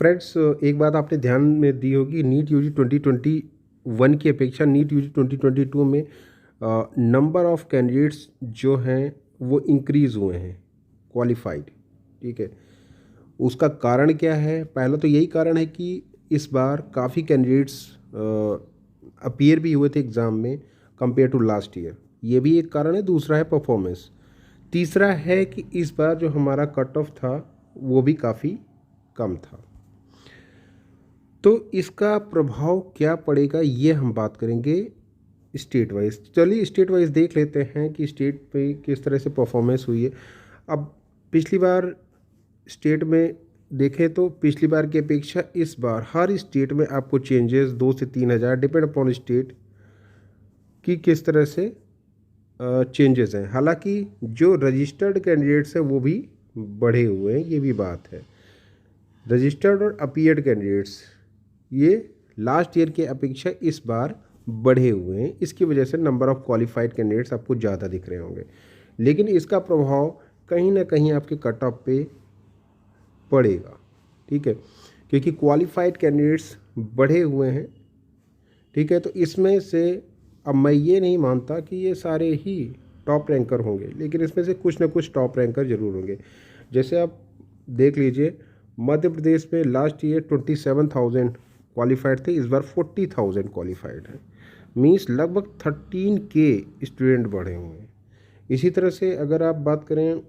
Friends, एक बात आपने ध्यान में दी होगी, नीट यूजी 2021 की अपेक्षा नीट यूजी 2022 में नंबर ऑफ कैंडिडेट्स जो हैं वो इंक्रीज़ हुए हैं क्वालिफाइड। ठीक है, उसका कारण क्या है? पहला तो यही कारण है कि इस बार काफ़ी कैंडिडेट्स अपीयर भी हुए थे एग्ज़ाम में कंपेयर टू लास्ट ईयर, ये भी एक कारण है। दूसरा है परफॉर्मेंस। तीसरा है कि इस बार जो हमारा कट ऑफ था वो भी काफ़ी कम था। तो इसका प्रभाव क्या पड़ेगा ये हम बात करेंगे स्टेट वाइज। चलिए स्टेट वाइज देख लेते हैं कि स्टेट पे किस तरह से परफॉर्मेंस हुई है। अब पिछली बार स्टेट में देखें तो पिछली बार की अपेक्षा इस बार हर स्टेट में आपको चेंजेस 2 से 3 हज़ार डिपेंड अपॉन स्टेट की किस तरह से चेंजेस हैं। हालांकि जो रजिस्टर्ड कैंडिडेट्स हैं वो भी बढ़े हुए हैं, ये भी बात है। रजिस्टर्ड और अपीयर्ड कैंडिडेट्स ये लास्ट ईयर की अपेक्षा इस बार बढ़े हुए हैं। इसकी वजह से नंबर ऑफ क्वालिफाइड कैंडिडेट्स आपको ज़्यादा दिख रहे होंगे, लेकिन इसका प्रभाव कहीं ना कहीं आपके कट ऑफ पे पड़ेगा। ठीक है, क्योंकि क्वालिफाइड कैंडिडेट्स बढ़े हुए हैं। ठीक है, तो इसमें से अब मैं ये नहीं मानता कि ये सारे ही टॉप रैंकर होंगे, लेकिन इसमें से कुछ ना कुछ टॉप रैंकर जरूर होंगे। जैसे आप देख लीजिए, मध्य प्रदेश में लास्ट ईयर 27,000 क्वालिफाइड थे, इस बार 40,000 क्वालिफाइड हैं। मीन्स लगभग 13K स्टूडेंट बढ़े हुए हैं। इसी तरह से अगर आप बात करें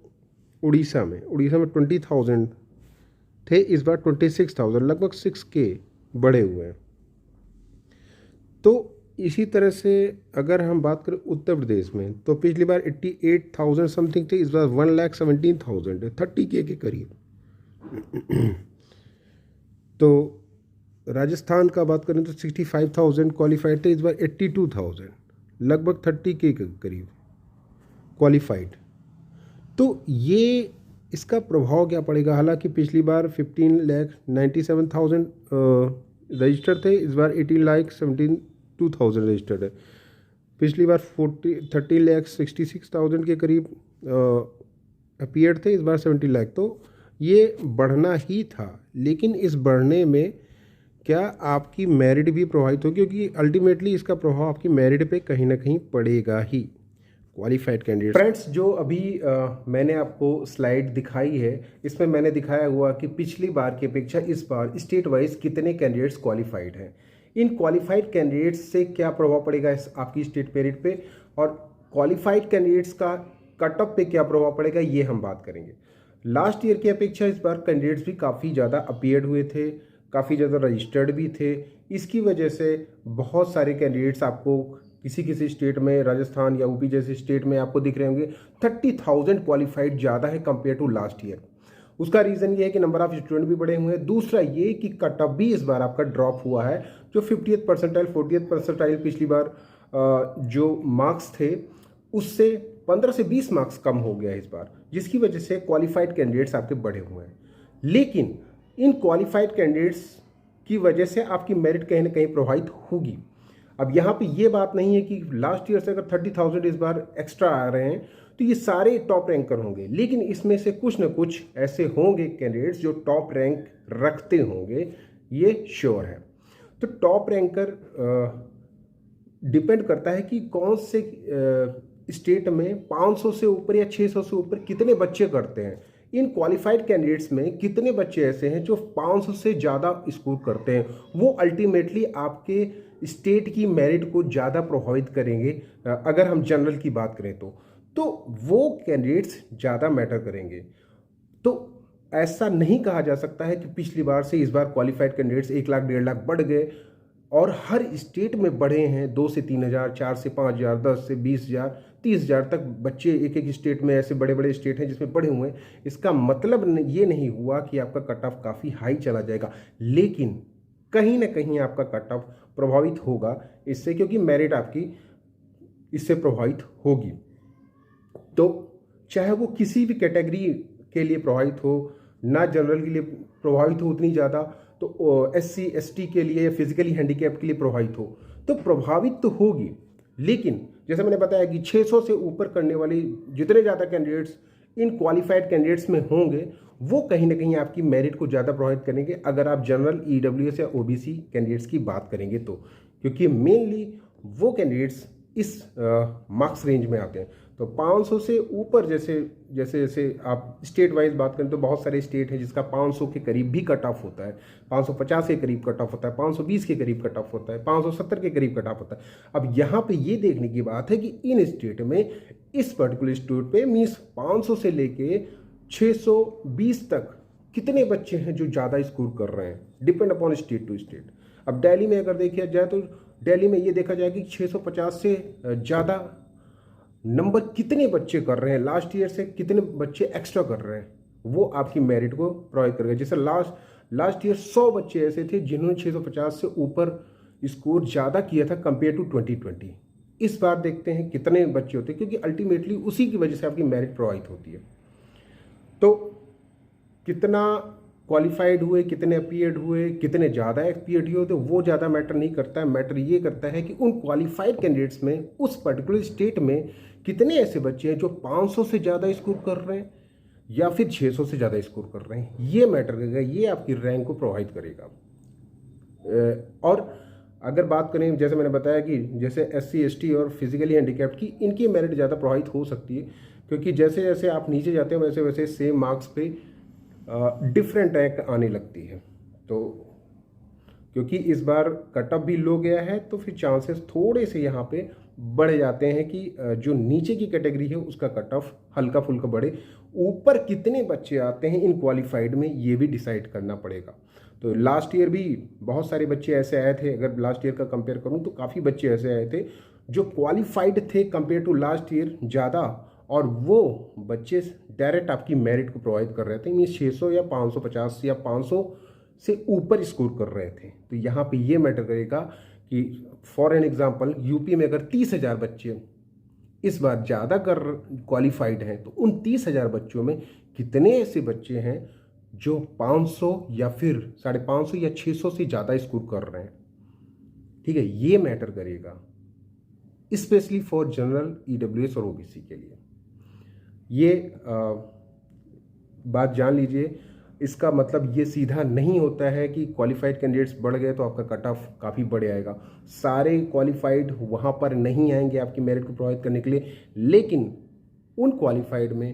उड़ीसा में 20,000 थे, इस बार 26,000, लगभग 6K बढ़े हुए हैं। तो इसी तरह से अगर हम बात करें उत्तर प्रदेश में तो पिछली बार 88,000 समथिंग थे, इस बार 1,17,000 है, 30K के करीब। तो राजस्थान का बात करें तो 65,000 क्वालिफाइड थे, इस बार 82,000, लगभग 30K के करीब क्वालिफाइड। तो ये इसका प्रभाव क्या पड़ेगा? हालांकि पिछली बार 15,97,000 रजिस्टर्ड थे, इस बार 18,72,000 रजिस्टर्ड है। पिछली बार 13,66,000 के करीब अपीयर थे, इस बार 70 लाख। तो ये बढ़ना ही था, लेकिन इस बढ़ने में क्या आपकी मेरिट भी प्रभावित होगी? क्योंकि अल्टीमेटली इसका प्रभाव आपकी मेरिट पे कहीं ना कहीं पड़ेगा ही। क्वालिफाइड कैंडिडेट फ्रेंड्स, जो अभी मैंने आपको स्लाइड दिखाई है, इसमें मैंने दिखाया हुआ कि पिछली बार की अपेक्षा इस बार स्टेट वाइज कितने कैंडिडेट्स क्वालिफाइड हैं। इन क्वालिफाइड कैंडिडेट्स से क्या प्रभाव पड़ेगा इस आपकी स्टेट मेरिट पे, और क्वालिफाइड कैंडिडेट्स का कट ऑफ पे क्या प्रभाव पड़ेगा, ये हम बात करेंगे। लास्ट ईयर की अपेक्षा इस बार कैंडिडेट्स भी काफ़ी ज़्यादा अपीयर्ड हुए थे, काफ़ी ज़्यादा रजिस्टर्ड भी थे। इसकी वजह से बहुत सारे कैंडिडेट्स आपको किसी किसी स्टेट में, राजस्थान या यूपी जैसे स्टेट में आपको दिख रहे होंगे 30,000 क्वालिफाइड ज़्यादा है कंपेयर टू लास्ट ईयर। उसका रीज़न ये है कि नंबर ऑफ स्टूडेंट भी बढ़े हुए हैं। दूसरा ये कि कट ऑफ भी इस बार आपका ड्रॉप हुआ है। जो 50th परसेंटाइल 40th परसेंटाइल पिछली बार जो मार्क्स थे उससे 15 से 20 मार्क्स कम हो गया इस बार, जिसकी वजह से क्वालिफाइड कैंडिडेट्स आपके बढ़े हुए हैं। लेकिन इन क्वालिफाइड कैंडिडेट्स की वजह से आपकी मेरिट कहीं ना कहीं प्रभावित होगी। अब यहाँ पे ये बात नहीं है कि लास्ट ईयर से अगर 30,000 इस बार एक्स्ट्रा आ रहे हैं तो ये सारे टॉप रैंकर होंगे, लेकिन इसमें से कुछ ना कुछ ऐसे होंगे कैंडिडेट्स जो टॉप रैंक रखते होंगे, ये श्योर है। तो टॉप रैंकर डिपेंड करता है कि कौन से स्टेट में 500 से ऊपर या 600 से ऊपर कितने बच्चे करते हैं। इन क्वालिफाइड कैंडिडेट्स में कितने बच्चे ऐसे हैं जो 500 से ज़्यादा स्कोर करते हैं, वो अल्टीमेटली आपके स्टेट की मेरिट को ज़्यादा प्रभावित करेंगे। अगर हम जनरल की बात करें तो वो कैंडिडेट्स ज़्यादा मैटर करेंगे। तो ऐसा नहीं कहा जा सकता है कि पिछली बार से इस बार क्वालिफाइड कैंडिडेट्स 1 लाख 1.5 लाख बढ़ गए और हर स्टेट में बढ़े हैं 2 से 3 हज़ार, 4 से 5 हज़ार, 10 से 20 हज़ार, 30 हज़ार तक बच्चे एक एक स्टेट में, ऐसे बड़े बड़े स्टेट हैं जिसमें बढ़े हुए हैं। इसका मतलब ये नहीं हुआ कि आपका कट ऑफ काफ़ी हाई चला जाएगा, लेकिन कहीं ना कहीं आपका कट ऑफ प्रभावित होगा इससे, क्योंकि मेरिट आपकी इससे प्रभावित होगी। तो चाहे वो किसी भी कैटेगरी के लिए प्रभावित हो, ना जनरल के लिए प्रभावित हो उतनी ज़्यादा, तो SC ST के लिए या फिजिकली हैंडीकैप के लिए प्रभावित हो, तो प्रभावित तो होगी। लेकिन जैसे मैंने बताया कि 600 से ऊपर करने वाली जितने ज़्यादा कैंडिडेट्स इन क्वालिफाइड कैंडिडेट्स में होंगे, वो कहीं ना कहीं आपकी मेरिट को ज़्यादा प्रभावित करेंगे अगर आप जनरल ईडब्ल्यूएस या ओबीसी कैंडिडेट्स की बात करेंगे तो, क्योंकि मेनली वो कैंडिडेट्स इस मार्क्स रेंज में आते हैं। तो 500 से ऊपर जैसे जैसे जैसे आप स्टेट वाइज बात करें तो बहुत सारे स्टेट हैं जिसका 500 के करीब भी कट ऑफ होता है, 550 के करीब कट ऑफ होता है, 520 के करीब कट ऑफ होता है, 570 के करीब कट ऑफ होता है। अब यहाँ पे ये देखने की बात है कि इन स्टेट में इस पर्टिकुलर स्टेट पे मीन्स 500 से लेके 620 तक कितने बच्चे हैं जो ज़्यादा स्कोर कर रहे हैं, depend upon state to state. अब दिल्ली में अगर देखा जाए तो दिल्ली में ये देखा जाए कि 650 से ज़्यादा नंबर कितने बच्चे कर रहे हैं, लास्ट ईयर से कितने बच्चे एक्स्ट्रा कर रहे हैं, वो आपकी मेरिट को प्रभावित करेगा। जैसे लास्ट ईयर 100 बच्चे ऐसे थे जिन्होंने 650 से ऊपर स्कोर ज़्यादा किया था कंपेयर टू 2020। इस बार देखते हैं कितने बच्चे होते हैं, क्योंकि अल्टीमेटली उसी की वजह से आपकी मेरिट प्रभावित होती है। तो कितना क्वालिफाइड हुए, कितने अपीयर्ड हुए, कितने ज़्यादा अपीयर्ड हुए, तो वो ज़्यादा मैटर नहीं करता है। मैटर ये करता है कि उन क्वालिफाइड कैंडिडेट्स में उस पर्टिकुलर स्टेट में कितने ऐसे बच्चे हैं जो 500 से ज़्यादा स्कोर कर रहे हैं या फिर 600 से ज़्यादा स्कोर कर रहे हैं। ये मैटर करेगा, ये आपकी रैंक को प्रभावित करेगा। और अगर बात करें, जैसे मैंने बताया कि जैसे SC ST और फिजिकली हैंडीकैप्ड की, इनकी मेरिट ज़्यादा प्रभावित हो सकती है, क्योंकि जैसे जैसे आप नीचे जाते हैं वैसे वैसे सेम मार्क्स पे डिफरेंट रैंक आने लगती है। तो क्योंकि इस बार कटअप भी लो गया है तो फिर चांसेस थोड़े से यहाँ पे बढ़ जाते हैं कि जो नीचे की कैटेगरी है उसका कट ऑफ हल्का फुल्का बढ़े। ऊपर कितने बच्चे आते हैं इन क्वालिफाइड में ये भी डिसाइड करना पड़ेगा। तो लास्ट ईयर भी बहुत सारे बच्चे ऐसे आए थे, अगर लास्ट ईयर का कंपेयर करूं तो काफ़ी बच्चे ऐसे आए थे जो क्वालिफाइड थे कंपेयर टू लास्ट ईयर ज़्यादा, और वो बच्चे डायरेक्ट आपकी मेरिट को प्रोवाइड कर रहे थे। मीन्स 600 या 550 या 500 से ऊपर स्कोर कर रहे थे। तो यहाँ पे ये मैटर करेगा कि फॉर एन एग्जांपल यूपी में अगर 30,000 बच्चे इस बार ज़्यादा कर क्वालिफाइड हैं, तो उन 30,000 बच्चों में कितने ऐसे बच्चे हैं जो 500 या फिर 550 या 600 से ज़्यादा स्कोर कर रहे हैं। ठीक है, ये मैटर करेगा स्पेशली फॉर जनरल ईडब्ल्यूएस और ओबीसी के लिए। ये बात जान लीजिए। इसका मतलब ये सीधा नहीं होता है कि क्वालिफाइड कैंडिडेट्स बढ़ गए तो आपका कट ऑफ काफ़ी बढ़ आएगा। सारे क्वालिफाइड वहाँ पर नहीं आएंगे आपकी मेरिट को प्रोवाइड करने के लिए, लेकिन उन क्वालिफाइड में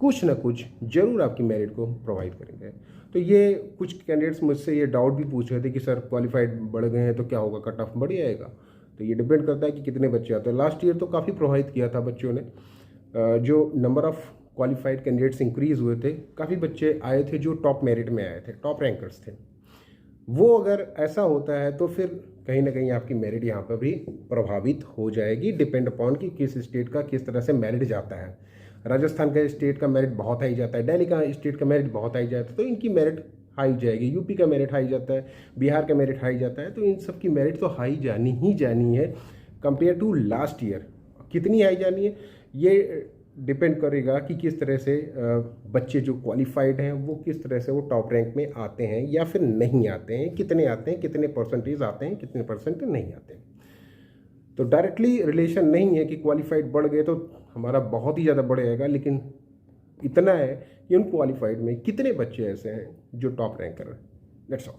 कुछ ना कुछ जरूर आपकी मेरिट को प्रोवाइड करेंगे। तो ये कुछ कैंडिडेट्स मुझसे ये डाउट भी पूछ रहे थे कि सर क्वालिफाइड बढ़ गए हैं तो क्या होगा, कट ऑफ बढ़ जाएगा। तो ये डिपेंड करता है कि कितने बच्चे आते हैं। लास्ट ईयर तो काफ़ी प्रभावित किया था बच्चों ने, जो number of qualified candidates increase हुए थे, काफ़ी बच्चे आए थे जो टॉप मेरिट में आए थे, टॉप रैंकर्स थे। वो अगर ऐसा होता है तो फिर कहीं ना कहीं आपकी मेरिट यहाँ पर भी प्रभावित हो जाएगी, डिपेंड अपॉन कि किस स्टेट का किस तरह से मेरिट जाता है। राजस्थान का स्टेट का मेरिट बहुत हाई जाता है, दिल्ली का स्टेट का मेरिट बहुत हाई जाता है, तो इनकी मेरिट हाई जाएगी। यूपी का मेरिट हाई जाता है, बिहार का मेरिट हाई जाता है, तो इन सब की मेरिट तो हाई जानी ही जानी है कंपेयर टू लास्ट ईयर। कितनी हाई जानी है ये डिपेंड करेगा कि किस तरह से बच्चे जो क्वालिफाइड हैं वो किस तरह से वो टॉप रैंक में आते हैं या फिर नहीं आते हैं, कितने आते हैं, कितने परसेंटेज आते हैं, कितने परसेंट नहीं आते हैं। तो डायरेक्टली रिलेशन नहीं है कि क्वालिफाइड बढ़ गए तो हमारा बहुत ही ज़्यादा बढ़ जाएगा, लेकिन इतना है कि उन क्वालिफाइड में कितने बच्चे ऐसे हैं जो टॉप रैंक कर रहे हैं। That's all.